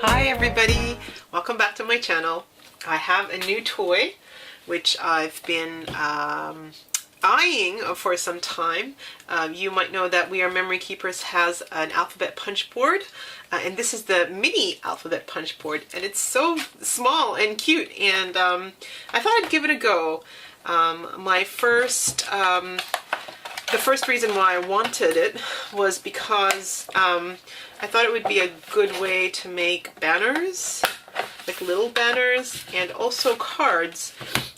Hi everybody, welcome back to my channel. I have a new toy which I've been eyeing for some time. You might know that We Are Memory Keepers has an alphabet punch board, and this is the mini alphabet punch board, and it's so small and cute, and I thought I'd give it a go. The first reason why I wanted it was because I thought it would be a good way to make banners, like little banners, and also cards.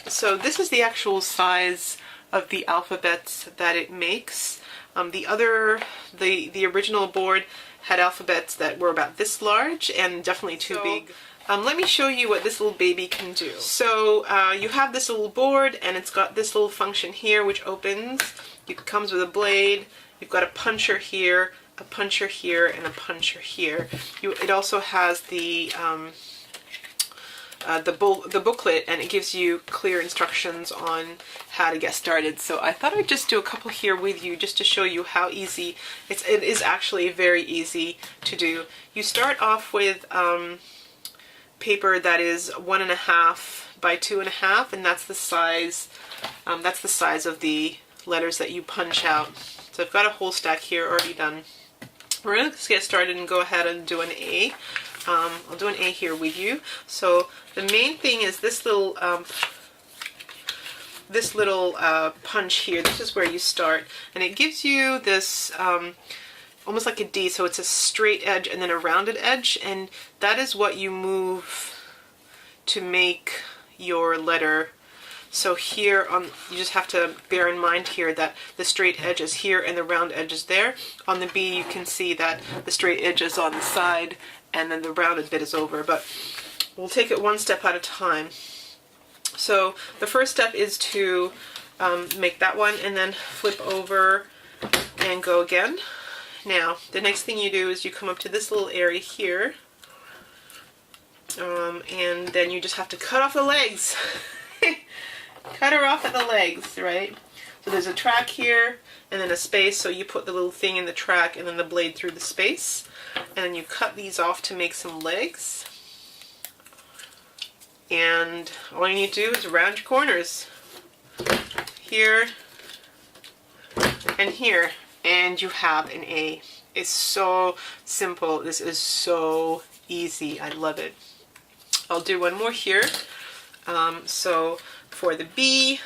So this is the actual size of the alphabets that it makes. The original board had alphabets that were about this large and definitely too big. Let me show you what this little baby can do. So you have this little board, and it's got this little function here which opens. It comes with a blade. You've got a puncher here, a puncher here, and a puncher here. It also has the booklet, and it gives you clear instructions on how to get started. So I thought I'd just do a couple here with you just to show you how easy it is. Actually very easy to do. You start off with paper that is 1.5 by 2.5, and that's the size. That's the size of the letters that you punch out. So I've got a whole stack here already done. We're going to get started and go ahead and do an A. I'll do an A here with you. So the main thing is this little punch here. This is where you start, and it gives you this almost like a D, so it's a straight edge and then a rounded edge, and that is what you move to make your letter. So here, you just have to bear in mind here that the straight edge is here and the round edge is there. On the B, you can see that the straight edge is on the side and then the rounded bit is over, but we'll take it one step at a time. So the first step is to make that one and then flip over and go again. Now, the next thing you do is you come up to this little area here, and then you just have to cut off the legs. Cut her off at the legs, right? So there's a track here and then a space, so you put the little thing in the track and then the blade through the space, and then you cut these off to make some legs. And all you need to do is round your corners here and here, and you have an A. It's so simple. This is so easy. I love it. I'll do one more here. So for the B,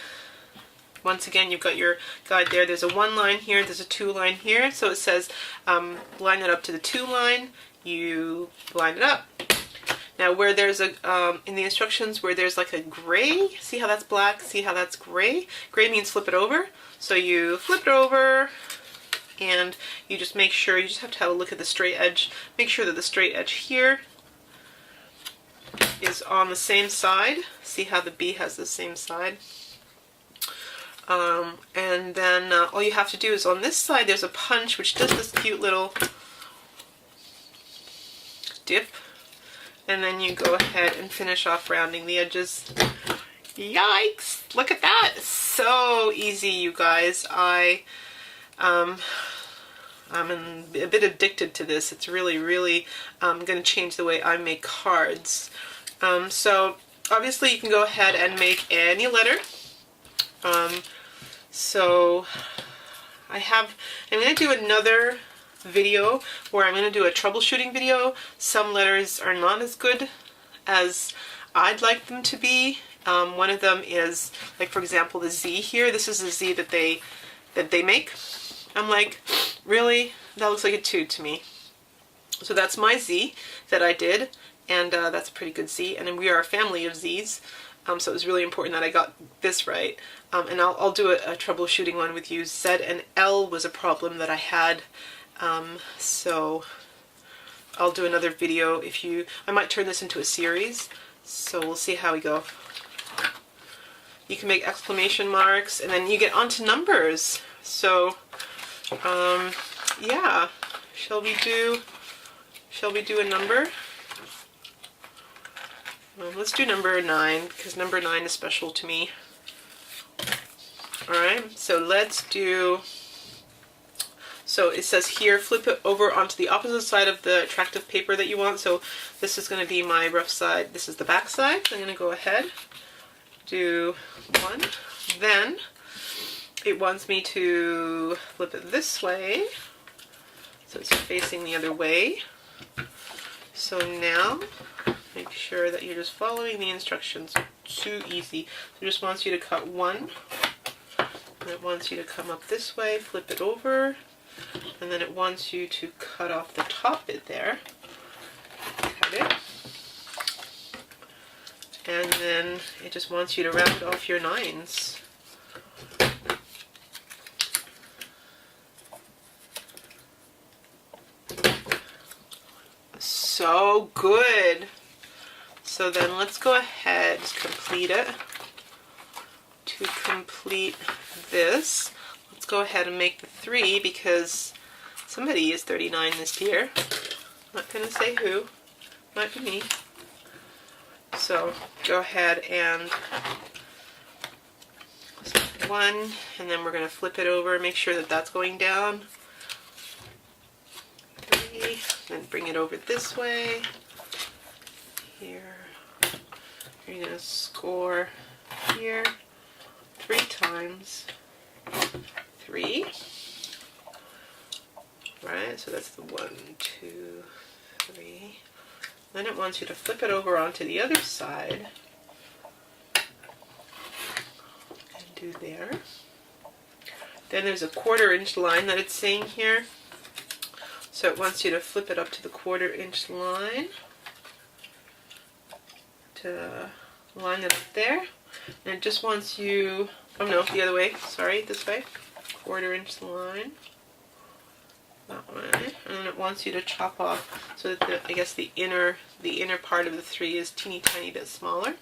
once again, you've got your guide there. There's a 1 line here, there's a 2 line here. So it says line it up to the 2 line, you line it up. Now where there's a, in the instructions where there's like a gray, see how that's black, see how that's gray? Gray means flip it over. So you flip it over, and you just make sure, you just have to have a look at the straight edge. Make sure that the straight edge here is on the same side. See how the B has the same side. And then all you have to do is on this side there's a punch which does this cute little dip, and then you go ahead and finish off rounding the edges. Yikes! Look at that! So easy, you guys. I'm a bit addicted to this. It's really going to change the way I make cards. So obviously you can go ahead and make any letter. So I'm going to do another video where I'm going to do a troubleshooting video. Some letters are not as good as I'd like them to be. One of them is, like, for example, the Z here. This is the Z that they make. I'm like, really? That looks like a 2 to me. So that's my Z that I did, and that's a pretty good Z. And then we are a family of Z's, so it was really important that I got this right. And I'll do a troubleshooting one with you. Z and L was a problem that I had, so I'll do another video. I might turn this into a series, so we'll see how we go. You can make exclamation marks, and then you get onto numbers. So yeah, shall we do a number? Let's do number 9, because number 9 is special to me. Alright, so let's do So it says here, flip it over onto the opposite side of the attractive paper that you want. So this is going to be my rough side. This is the back side. I'm going to go ahead, do one. Then it wants me to flip it this way. So it's facing the other way. So now, make sure that you're just following the instructions. Too easy. So it just wants you to cut one. And it wants you to come up this way, flip it over. And then it wants you to cut off the top bit there. Cut it. And then it just wants you to round off your 9s. So good. So then let's go ahead, complete it. To complete this, let's go ahead and make the 3 because somebody is 39 this year. Not going to say who. Might be me. So go ahead and one, and then we're going to flip it over, make sure that that's going down. 3, then bring it over this way. Here. You're going to score here 3 times. 3. Right, so that's the 1, 2, 3. Then it wants you to flip it over onto the other side and do there. Then there's a 1/4 inch line that it's saying here. So it wants you to flip it up to the 1/4 inch line to line it up there. And it just wants you, oh no, the other way, sorry, this way. 1/4 inch line. That way, and then it wants you to chop off so that I guess the inner part of the 3 is teeny tiny bit smaller.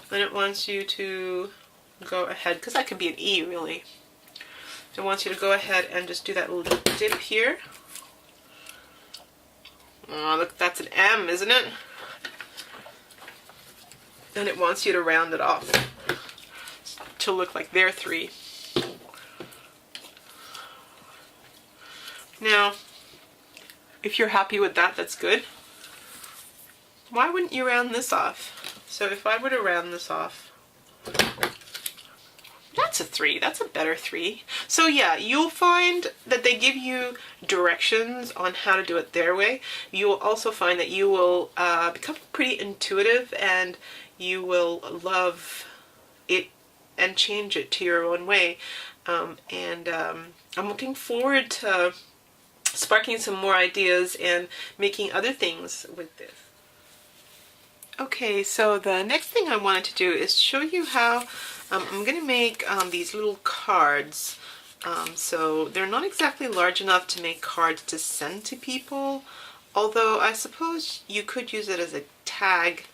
Then it wants you to go ahead, because that could be an E really. It wants you to go ahead and just do that little dip here. Oh, look, that's an M, isn't it? And it wants you to round it off to look like their 3. Now, if you're happy with that, that's good. Why wouldn't you round this off? So if I were to round this off, that's a 3. That's a better 3. So yeah, you'll find that they give you directions on how to do it their way. You will also find that you will become pretty intuitive and you will love it and change it to your own way. I'm looking forward to sparking some more ideas and making other things with this. Okay, so the next thing I wanted to do is show you how I'm going to make these little cards. So they're not exactly large enough to make cards to send to people, although I suppose you could use it as a tag.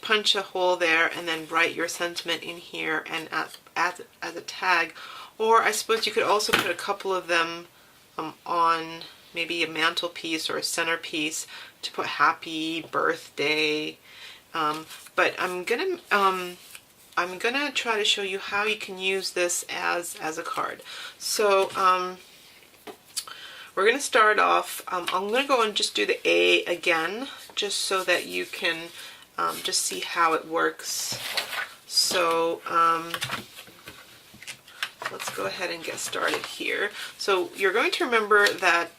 Punch a hole there and then write your sentiment in here and as a tag. Or I suppose you could also put a couple of them on maybe a mantelpiece or a centerpiece to put happy birthday. But I'm gonna try to show you how you can use this as a card. So we're gonna start off. I'm gonna go and just do the A again, just so that you can just see how it works. So let's go ahead and get started here. So you're going to remember that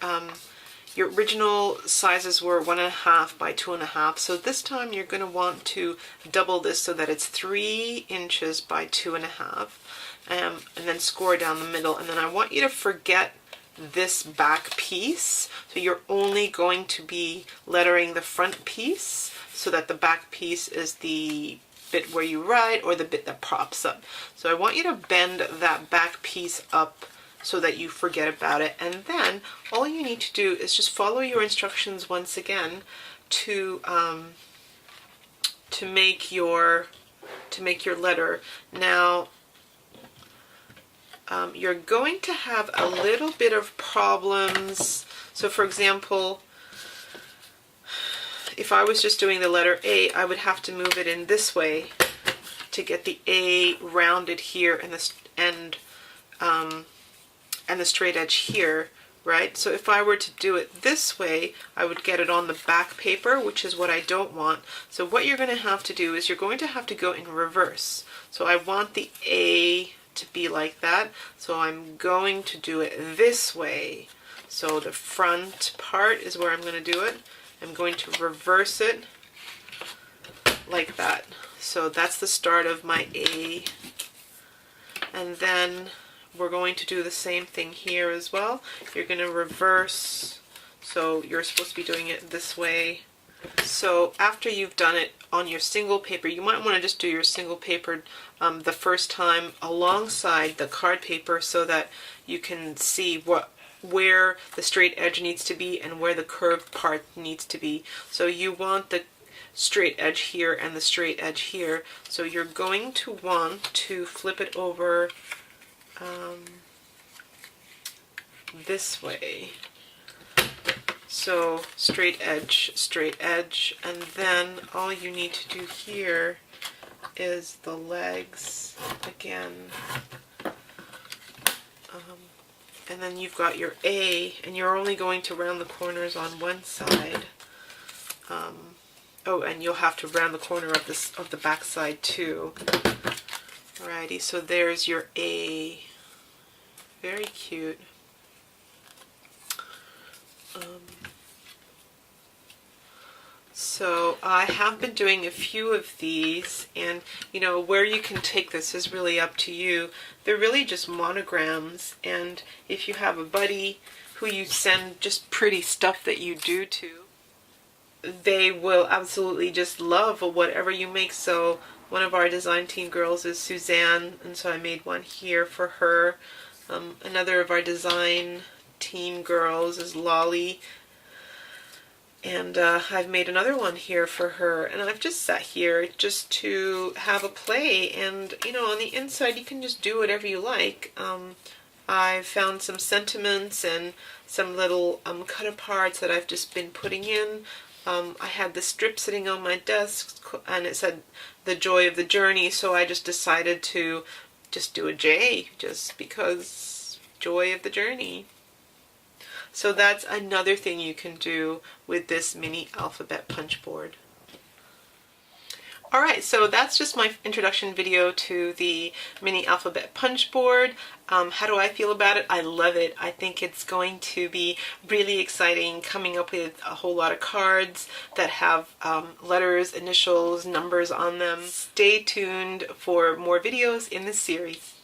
your original sizes were 1.5 by 2.5. So this time you're going to want to double this so that it's 3 inches by 2.5, and then score down the middle. And then I want you to forget this back piece. So you're only going to be lettering the front piece so that the back piece is the bit where you write or the bit that props up. So I want you to bend that back piece up so that you forget about it, and then all you need to do is just follow your instructions once again to make your letter. Now you're going to have a little bit of problems. So for example, if I was just doing the letter A, I would have to move it in this way to get the A rounded here and and the straight edge here, right? So if I were to do it this way, I would get it on the back paper, which is what I don't want. So what you're going to have to do is you're going to have to go in reverse. So I want the A to be like that, so I'm going to do it this way. So the front part is where I'm going to do it. I'm going to reverse it like that. So that's the start of my A. And then we're going to do the same thing here as well. You're going to reverse, so you're supposed to be doing it this way. So after you've done it on your single paper, you might want to just do your single paper the first time alongside the card paper so that you can see where the straight edge needs to be and where the curved part needs to be. So you want the straight edge here and the straight edge here. So you're going to want to flip it over this way. So straight edge, and then all you need to do here is the legs again. And then you've got your A, and you're only going to round the corners on one side. Oh, and you'll have to round the corner of the back side too. Alrighty, so there's your A. Very cute. So I have been doing a few of these, and you know, where you can take this is really up to you. They're really just monograms, and if you have a buddy who you send just pretty stuff that you do to, they will absolutely just love whatever you make. So one of our design team girls is Suzanne, and so I made one here for her. Another of our design team girls is Lolly, and I've made another one here for her, and I've just sat here just to have a play, and you know, on the inside you can just do whatever you like. I've found some sentiments and some little cut aparts that I've just been putting in. I had the strip sitting on my desk and it said the joy of the journey, so I just decided to just do a J, just because joy of the journey. So that's another thing you can do with this mini alphabet punch board. Alright, so that's just my introduction video to the mini alphabet punch board. How do I feel about it? I love it. I think it's going to be really exciting, coming up with a whole lot of cards that have letters, initials, numbers on them. Stay tuned for more videos in this series.